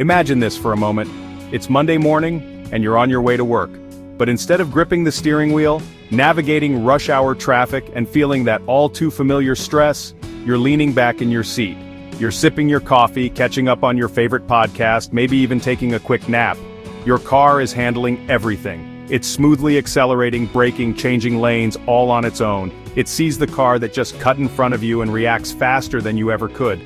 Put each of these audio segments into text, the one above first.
Imagine this for a moment. It's Monday morning, and you're on your way to work. But instead of gripping the steering wheel, navigating rush hour traffic, and feeling that all too familiar stress, you're leaning back in your seat. You're sipping your coffee, catching up on your favorite podcast, maybe even taking a quick nap. Your car is handling everything. It's smoothly accelerating, braking, changing lanes, all on its own. It sees the car that just cut in front of you and reacts faster than you ever could.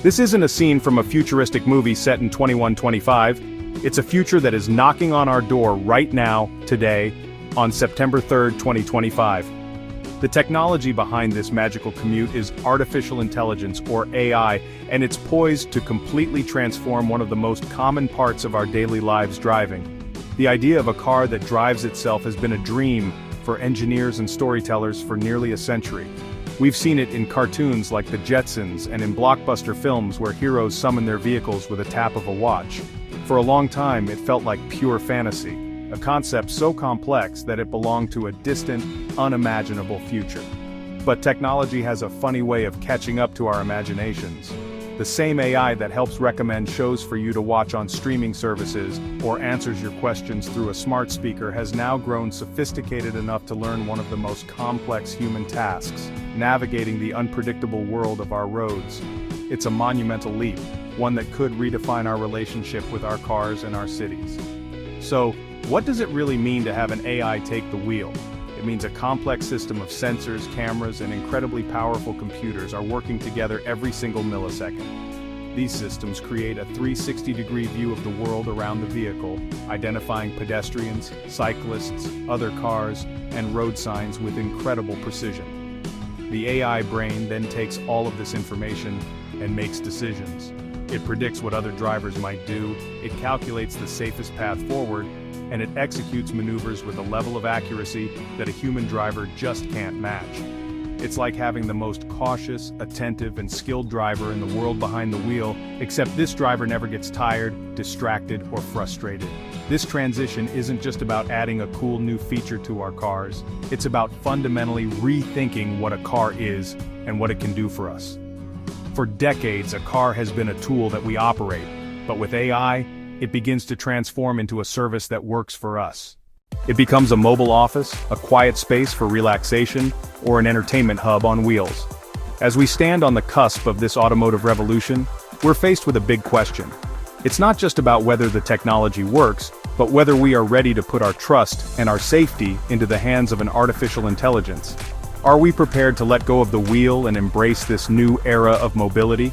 This isn't a scene from a futuristic movie set in 2125. It's a future that is knocking on our door right now, today, on September 3rd, 2025. The technology behind this magical commute is artificial intelligence, or AI, and it's poised to completely transform one of the most common parts of our daily lives: driving. The idea of a car that drives itself has been a dream for engineers and storytellers for nearly a century. We've seen it in cartoons like The Jetsons and in blockbuster films where heroes summon their vehicles with a tap of a watch. For a long time, it felt like pure fantasy, a concept so complex that it belonged to a distant, unimaginable future. But technology has a funny way of catching up to our imaginations. The same AI that helps recommend shows for you to watch on streaming services or answers your questions through a smart speaker has now grown sophisticated enough to learn one of the most complex human tasks: navigating the unpredictable world of our roads. It's a monumental leap, one that could redefine our relationship with our cars and our cities. So, what does it really mean to have an AI take the wheel? It means a complex system of sensors, cameras, and incredibly powerful computers are working together every single millisecond. These systems create a 360-degree view of the world around the vehicle, identifying pedestrians, cyclists, other cars, and road signs with incredible precision. The AI brain then takes all of this information and makes decisions. It predicts what other drivers might do, it calculates the safest path forward, and it executes maneuvers with a level of accuracy that a human driver just can't match. It's like having the most cautious, attentive, and skilled driver in the world behind the wheel, except this driver never gets tired, distracted, or frustrated. This transition isn't just about adding a cool new feature to our cars, it's about fundamentally rethinking what a car is and what it can do for us. For decades, a car has been a tool that we operate, but with AI, it begins to transform into a service that works for us. It becomes a mobile office, a quiet space for relaxation, or an entertainment hub on wheels. As we stand on the cusp of this automotive revolution, we're faced with a big question. It's not just about whether the technology works, but whether we are ready to put our trust and our safety into the hands of an artificial intelligence. Are we prepared to let go of the wheel and embrace this new era of mobility?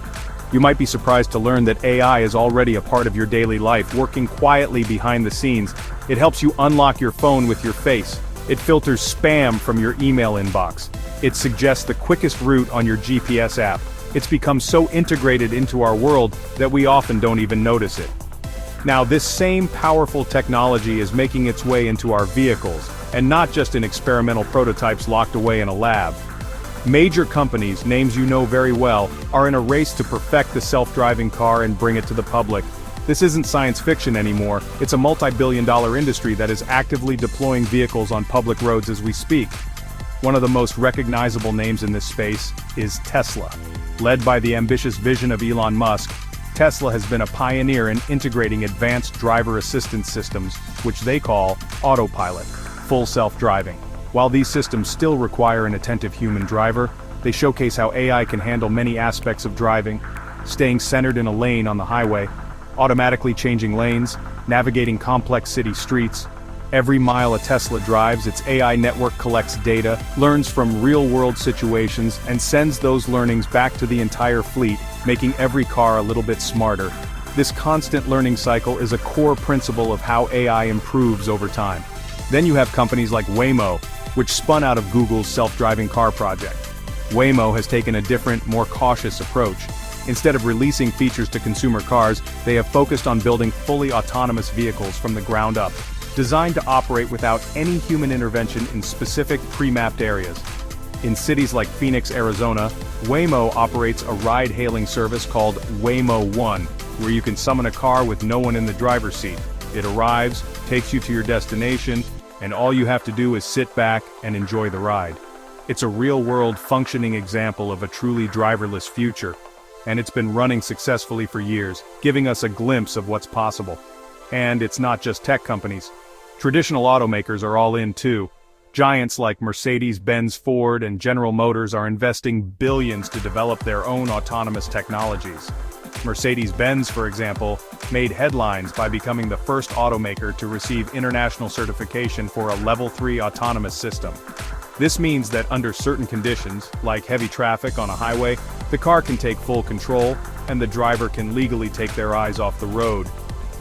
You might be surprised to learn that AI is already a part of your daily life, working quietly behind the scenes. It helps you unlock your phone with your face. It filters spam from your email inbox. It suggests the quickest route on your GPS app. It's become so integrated into our world that we often don't even notice it. Now, this same powerful technology is making its way into our vehicles, and not just in experimental prototypes locked away in a lab. Major companies, names you know very well, are in a race to perfect the self-driving car and bring it to the public. This isn't science fiction anymore, it's a multi-billion-dollar industry that is actively deploying vehicles on public roads as we speak. One of the most recognizable names in this space is Tesla. Led by the ambitious vision of Elon Musk, Tesla has been a pioneer in integrating advanced driver assistance systems, which they call autopilot, full self-driving. While these systems still require an attentive human driver, they showcase how AI can handle many aspects of driving: staying centered in a lane on the highway, automatically changing lanes, navigating complex city streets. Every mile a Tesla drives, its AI network collects data, learns from real-world situations, and sends those learnings back to the entire fleet, making every car a little bit smarter. This constant learning cycle is a core principle of how AI improves over time. Then you have companies like Waymo, which spun out of Google's self-driving car project. Waymo has taken a different, more cautious approach. Instead of releasing features to consumer cars, they have focused on building fully autonomous vehicles from the ground up, designed to operate without any human intervention in specific pre-mapped areas. In cities like Phoenix, Arizona, Waymo operates a ride-hailing service called Waymo One, where you can summon a car with no one in the driver's seat. It arrives, takes you to your destination, and all you have to do is sit back and enjoy the ride. It's a real-world functioning example of a truly driverless future. and it's been running successfully for years, giving us a glimpse of what's possible. And it's not just tech companies. Traditional automakers are all in too. Giants like Mercedes-Benz, Ford, and General Motors are investing billions to develop their own autonomous technologies. Mercedes-Benz, for example, made headlines by becoming the first automaker to receive international certification for a Level 3 autonomous system. This means that under certain conditions, like heavy traffic on a highway, the car can take full control, and the driver can legally take their eyes off the road.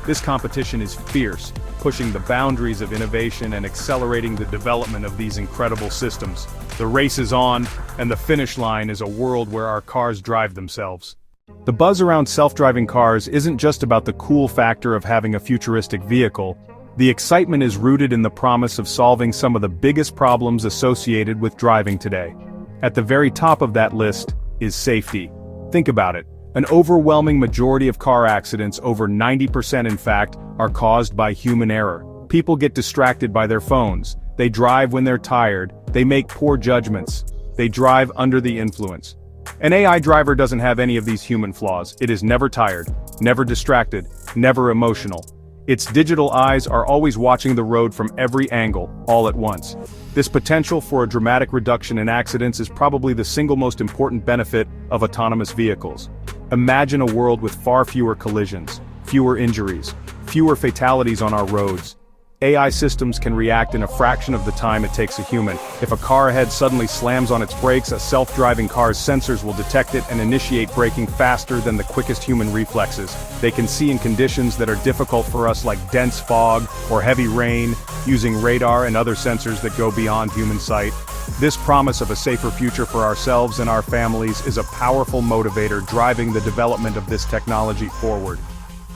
This competition is fierce, pushing the boundaries of innovation and accelerating the development of these incredible systems. The race is on, and the finish line is a world where our cars drive themselves. The buzz around self-driving cars isn't just about the cool factor of having a futuristic vehicle. The excitement is rooted in the promise of solving some of the biggest problems associated with driving today. At the very top of that list is safety. Think about it. An overwhelming majority of car accidents, over 90% in fact, are caused by human error. People get distracted by their phones. They drive when they're tired. They make poor judgments. They drive under the influence. An AI driver doesn't have any of these human flaws. It is never tired, never distracted, never emotional. Its digital eyes are always watching the road from every angle, all at once. This potential for a dramatic reduction in accidents is probably the single most important benefit of autonomous vehicles. Imagine a world with far fewer collisions, fewer injuries, fewer fatalities on our roads. AI systems can react in a fraction of the time it takes a human. If a car ahead suddenly slams on its brakes, a self-driving car's sensors will detect it and initiate braking faster than the quickest human reflexes. They can see in conditions that are difficult for us, like dense fog or heavy rain, using radar and other sensors that go beyond human sight. This promise of a safer future for ourselves and our families is a powerful motivator driving the development of this technology forward.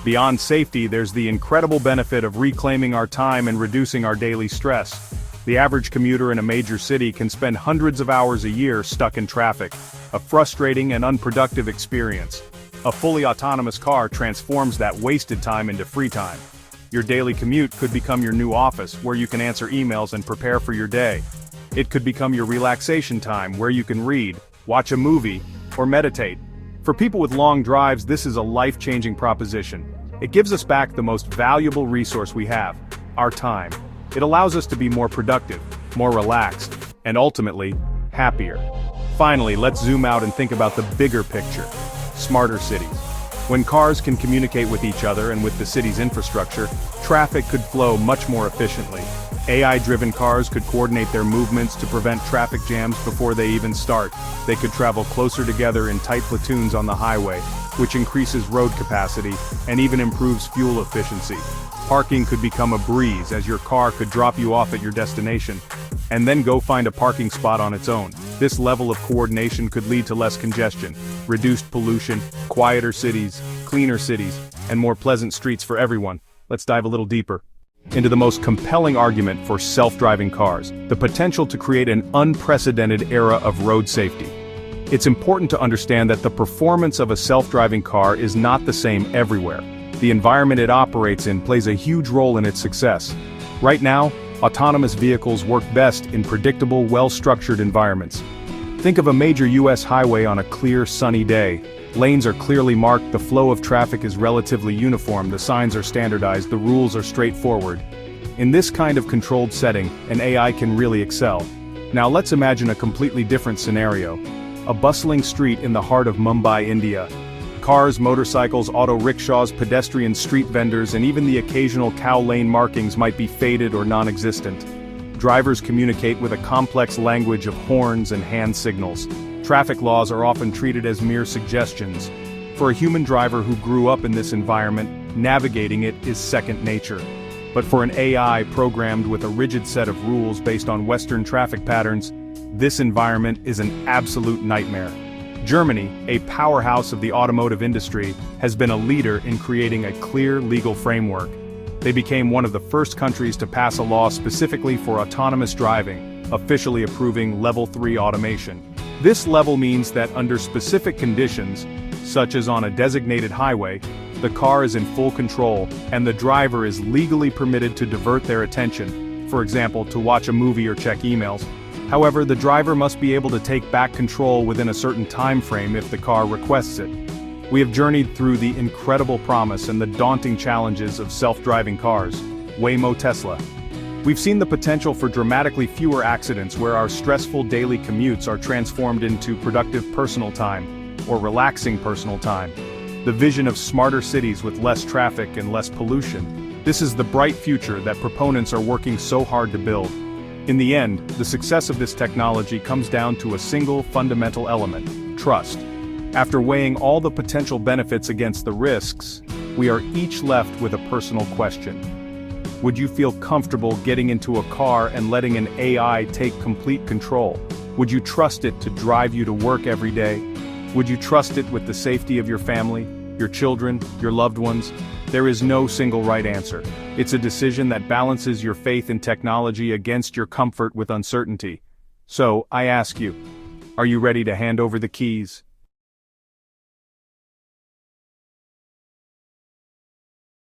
Beyond safety, there's the incredible benefit of reclaiming our time and reducing our daily stress. The average commuter in a major city can spend hundreds of hours a year stuck in traffic, a frustrating and unproductive experience. A fully autonomous car transforms that wasted time into free time. Your daily commute could become your new office, where you can answer emails and prepare for your day. It could become your relaxation time, where you can read, watch a movie, or meditate. For people with long drives, this is a life-changing proposition. It gives us back the most valuable resource we have, our time. It allows us to be more productive, more relaxed, and ultimately, happier. Finally, let's zoom out and think about the bigger picture. Smarter cities. When cars can communicate with each other and with the city's infrastructure, traffic could flow much more efficiently. AI-driven cars could coordinate their movements to prevent traffic jams before they even start. They could travel closer together in tight platoons on the highway, which increases road capacity and even improves fuel efficiency. Parking could become a breeze, as your car could drop you off at your destination and then go find a parking spot on its own. This level of coordination could lead to less congestion, reduced pollution, quieter cities, cleaner cities, and more pleasant streets for everyone. Let's dive a little deeper into the most compelling argument for self-driving cars, the potential to create an unprecedented era of road safety. It's important to understand that the performance of a self-driving car is not the same everywhere. The environment it operates in plays a huge role in its success. Right now, autonomous vehicles work best in predictable, well-structured environments. Think of a major US highway on a clear, sunny day. Lanes are clearly marked, the flow of traffic is relatively uniform, the signs are standardized, the rules are straightforward. In this kind of controlled setting, an AI can really excel. Now let's imagine a completely different scenario. A bustling street in the heart of Mumbai, India. Cars, motorcycles, auto rickshaws, pedestrians, street vendors, and even the occasional cow lane markings might be faded or non-existent. Drivers communicate with a complex language of horns and hand signals. Traffic laws are often treated as mere suggestions. For a human driver who grew up in this environment, navigating it is second nature. But for an AI programmed with a rigid set of rules based on Western traffic patterns, this environment is an absolute nightmare. Germany, a powerhouse of the automotive industry, has been a leader in creating a clear legal framework. They became one of the first countries to pass a law specifically for autonomous driving, officially approving Level 3 automation. This level means that under specific conditions, such as on a designated highway, the car is in full control, and the driver is legally permitted to divert their attention, for example, to watch a movie or check emails. However, the driver must be able to take back control within a certain time frame if the car requests it. We have journeyed through the incredible promise and the daunting challenges of self-driving cars. Waymo Tesla. We've seen the potential for dramatically fewer accidents where our stressful daily commutes are transformed into productive personal time, or relaxing personal time. The vision of smarter cities with less traffic and less pollution. This is the bright future that proponents are working so hard to build. In the end, the success of this technology comes down to a single fundamental element: trust. After weighing all the potential benefits against the risks, we are each left with a personal question. Would you feel comfortable getting into a car and letting an AI take complete control? Would you trust it to drive you to work every day? Would you trust it with the safety of your family, your children, your loved ones? There is no single right answer. It's a decision that balances your faith in technology against your comfort with uncertainty. So, I ask you, are you ready to hand over the keys?